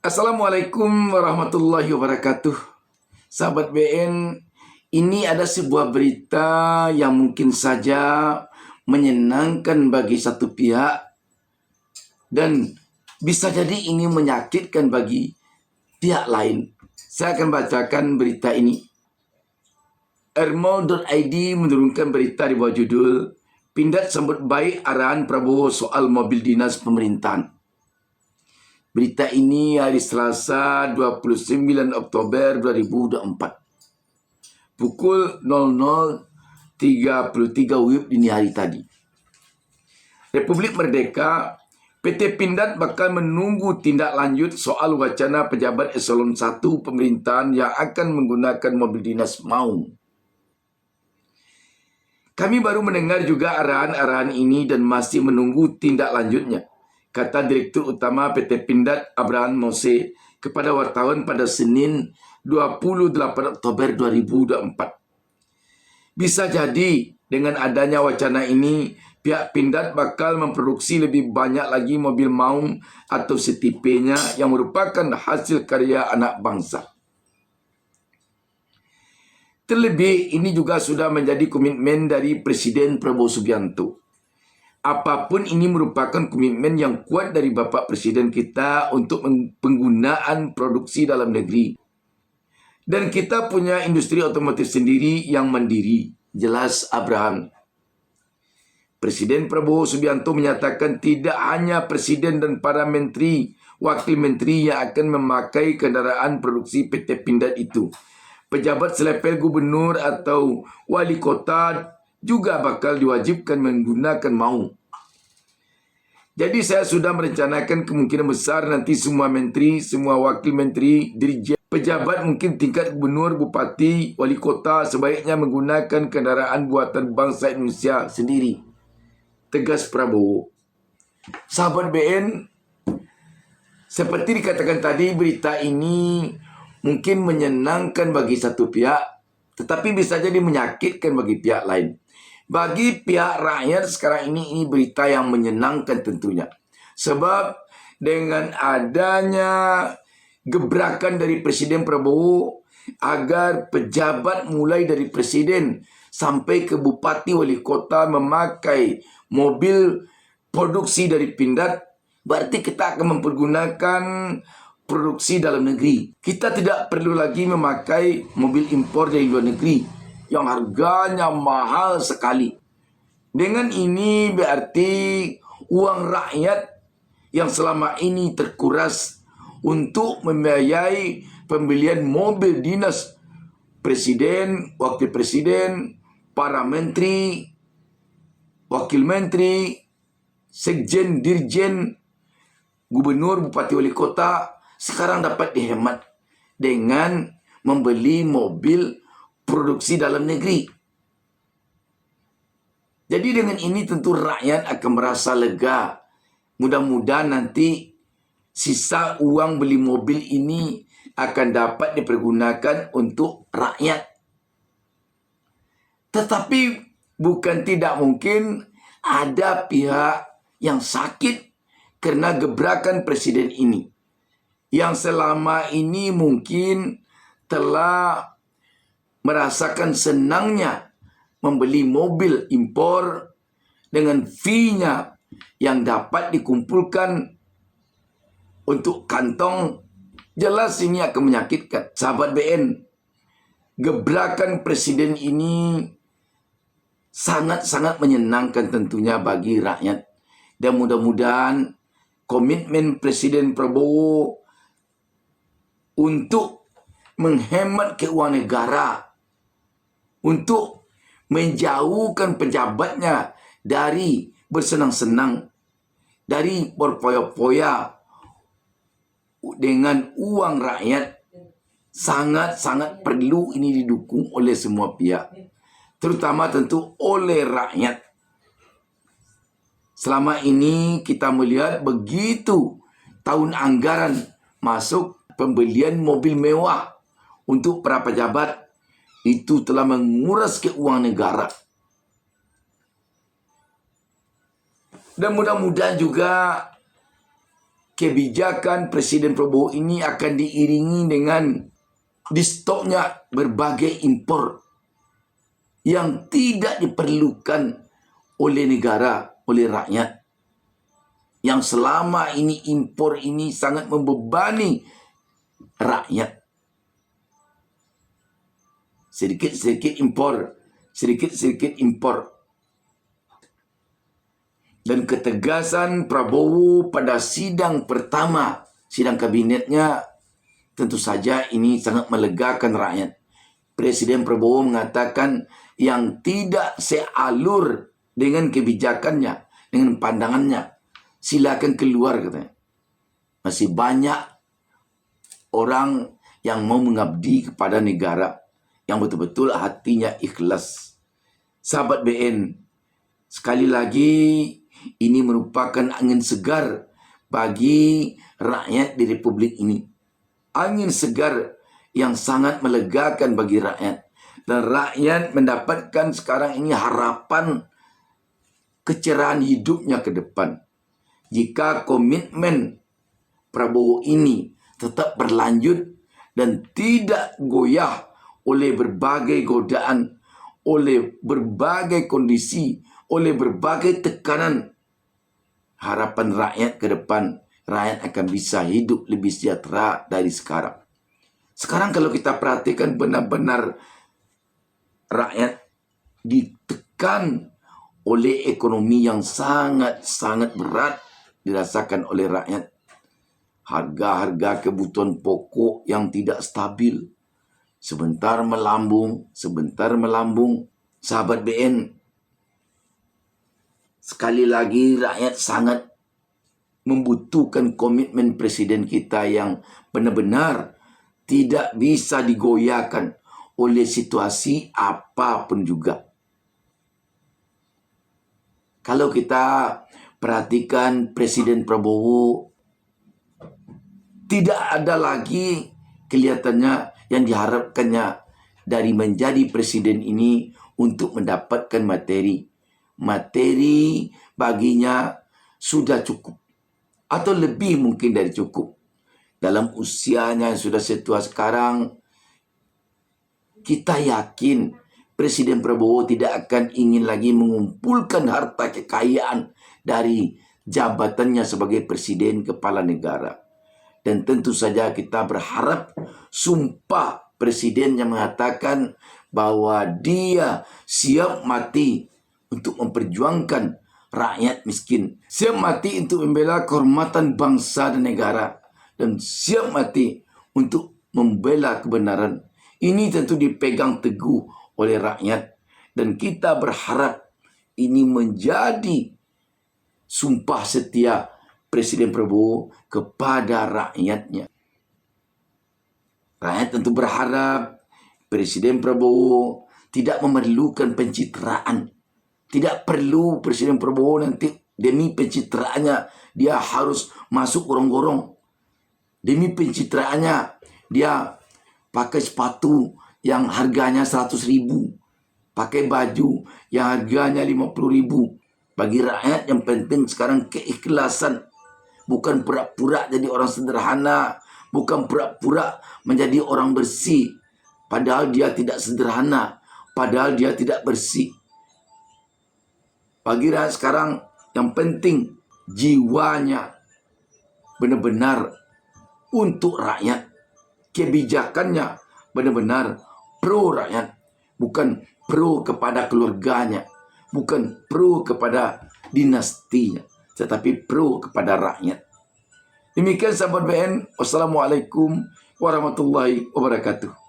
Assalamualaikum warahmatullahi wabarakatuh. Sahabat BN, ini ada sebuah berita yang mungkin saja menyenangkan bagi satu pihak dan bisa jadi ini menyakitkan bagi pihak lain. Saya akan bacakan berita ini. Ermol.id menurunkan berita di bawah judul Pindad sambut baik arahan Prabowo soal mobil dinas pemerintahan. Berita ini hari Selasa 29 Oktober 2024. Pukul 00.33 WIB dini hari tadi. Republik Merdeka, PT Pindad bakal menunggu tindak lanjut soal wacana pejabat eselon 1 pemerintahan yang akan menggunakan mobil dinas maung. Kami baru mendengar juga arahan-arahan ini dan masih menunggu tindak lanjutnya, kata Direktur Utama PT Pindad Abraham Mose kepada wartawan pada Senin 28 Oktober 2024. Bisa jadi dengan adanya wacana ini, pihak Pindad bakal memproduksi lebih banyak lagi mobil maung atau setipenya yang merupakan hasil karya anak bangsa. Terlebih, ini juga sudah menjadi komitmen dari Presiden Prabowo Subianto. Apapun ini merupakan komitmen yang kuat dari Bapak Presiden kita untuk penggunaan produksi dalam negeri. Dan kita punya industri otomotif sendiri yang mandiri, jelas Abraham. Presiden Prabowo Subianto menyatakan tidak hanya Presiden dan para menteri, wakil menteri yang akan memakai kendaraan produksi PT Pindad itu. Pejabat selepel gubernur atau wali kota juga bakal diwajibkan menggunakan maung. Jadi saya sudah merencanakan kemungkinan besar nanti semua menteri, semua wakil menteri, dirjen, pejabat mungkin tingkat gubernur, bupati, wali kota sebaiknya menggunakan kendaraan buatan bangsa Indonesia sendiri. Tegas Prabowo. Sahabat BN, seperti dikatakan tadi, berita ini mungkin menyenangkan bagi satu pihak, tetapi bisa jadi menyakitkan bagi pihak lain. Bagi pihak rakyat sekarang ini berita yang menyenangkan tentunya. Sebab dengan adanya gebrakan dari Presiden Prabowo agar pejabat mulai dari Presiden sampai ke bupati wali kota memakai mobil produksi dari Pindad, berarti kita akan mempergunakan produksi dalam negeri. Kita tidak perlu lagi memakai mobil impor dari luar negeri yang harganya mahal sekali. Dengan ini berarti uang rakyat yang selama ini terkuras untuk membiayai pembelian mobil dinas presiden, wakil presiden, para menteri, wakil menteri, sekjen, dirjen, gubernur, bupati, wali kota, sekarang dapat dihemat dengan membeli mobil produksi dalam negeri. Jadi dengan ini tentu rakyat akan merasa lega. Mudah-mudahan nanti sisa uang beli mobil ini akan dapat dipergunakan untuk rakyat. Tetapi bukan tidak mungkin ada pihak yang sakit karena gebrakan presiden ini, yang selama ini mungkin telah merasakan senangnya membeli mobil impor dengan fee-nya yang dapat dikumpulkan untuk kantong. Jelas ini akan menyakitkan. Sahabat BN, gebrakan presiden ini sangat-sangat menyenangkan tentunya bagi rakyat. Dan mudah-mudahan komitmen Presiden Prabowo untuk menghemat keuangan negara, untuk menjauhkan pejabatnya dari bersenang-senang, dari berfoya-foya dengan uang rakyat, sangat-sangat perlu ini didukung oleh semua pihak, terutama tentu oleh rakyat. Selama ini kita melihat begitu tahun anggaran masuk pembelian mobil mewah untuk para pejabat, itu telah menguras keuangan negara. Dan mudah-mudahan juga kebijakan Presiden Prabowo ini akan diiringi dengan di stopnya berbagai impor yang tidak diperlukan oleh negara, oleh rakyat. Yang selama ini impor ini sangat membebani rakyat. Sedikit-sedikit impor. Dan ketegasan Prabowo pada sidang pertama, sidang kabinetnya, tentu saja ini sangat melegakan rakyat. Presiden Prabowo mengatakan yang tidak sealur dengan kebijakannya, dengan pandangannya, silakan keluar, katanya. Masih banyak orang yang mau mengabdi kepada negara, yang betul-betul hatinya ikhlas. Sahabat BN, sekali lagi ini merupakan angin segar bagi rakyat di Republik ini. Angin segar yang sangat melegakan bagi rakyat. Dan rakyat mendapatkan sekarang ini harapan kecerahan hidupnya ke depan. Jika komitmen Prabowo ini tetap berlanjut dan tidak goyah oleh berbagai godaan, oleh berbagai kondisi, oleh berbagai tekanan, harapan rakyat ke depan, rakyat akan bisa hidup lebih sejahtera dari sekarang. Sekarang kalau kita perhatikan benar-benar rakyat ditekan oleh ekonomi yang sangat-sangat berat dirasakan oleh rakyat. Harga-harga kebutuhan pokok yang tidak stabil. Sebentar melambung, sebentar melambung. Sahabat BN, sekali lagi rakyat sangat membutuhkan komitmen presiden kita yang benar-benar tidak bisa digoyahkan oleh situasi apapun juga. Kalau kita perhatikan Presiden Prabowo, tidak ada lagi kelihatannya yang diharapkannya dari menjadi presiden ini untuk mendapatkan materi. Materi baginya sudah cukup. Atau lebih mungkin dari cukup. Dalam usianya yang sudah setua sekarang, kita yakin Presiden Prabowo tidak akan ingin lagi mengumpulkan harta kekayaan dari jabatannya sebagai Presiden Kepala Negara. Dan tentu saja kita berharap sumpah Presiden yang mengatakan bahwa dia siap mati untuk memperjuangkan rakyat miskin. Siap mati untuk membela kehormatan bangsa dan negara. Dan siap mati untuk membela kebenaran. Ini tentu dipegang teguh oleh rakyat. Dan kita berharap ini menjadi sumpah setia Presiden Prabowo kepada rakyatnya. Rakyat tentu berharap Presiden Prabowo tidak memerlukan pencitraan. Tidak perlu Presiden Prabowo nanti demi pencitraannya dia harus masuk gorong-gorong. Demi pencitraannya dia pakai sepatu yang harganya 100.000. Pakai baju yang harganya 50.000. Bagi rakyat yang penting sekarang keikhlasan. Bukan pura-pura jadi orang sederhana. Bukan pura-pura menjadi orang bersih. Padahal dia tidak sederhana. Padahal dia tidak bersih. Bagi rakyat sekarang yang penting jiwanya benar-benar untuk rakyat. Kebijakannya benar-benar pro rakyat. Bukan pro kepada keluarganya. Bukan pro kepada dinastinya. Tetapi pro kepada rakyat. Demikian sahabat BN. Wassalamualaikum warahmatullahi wabarakatuh.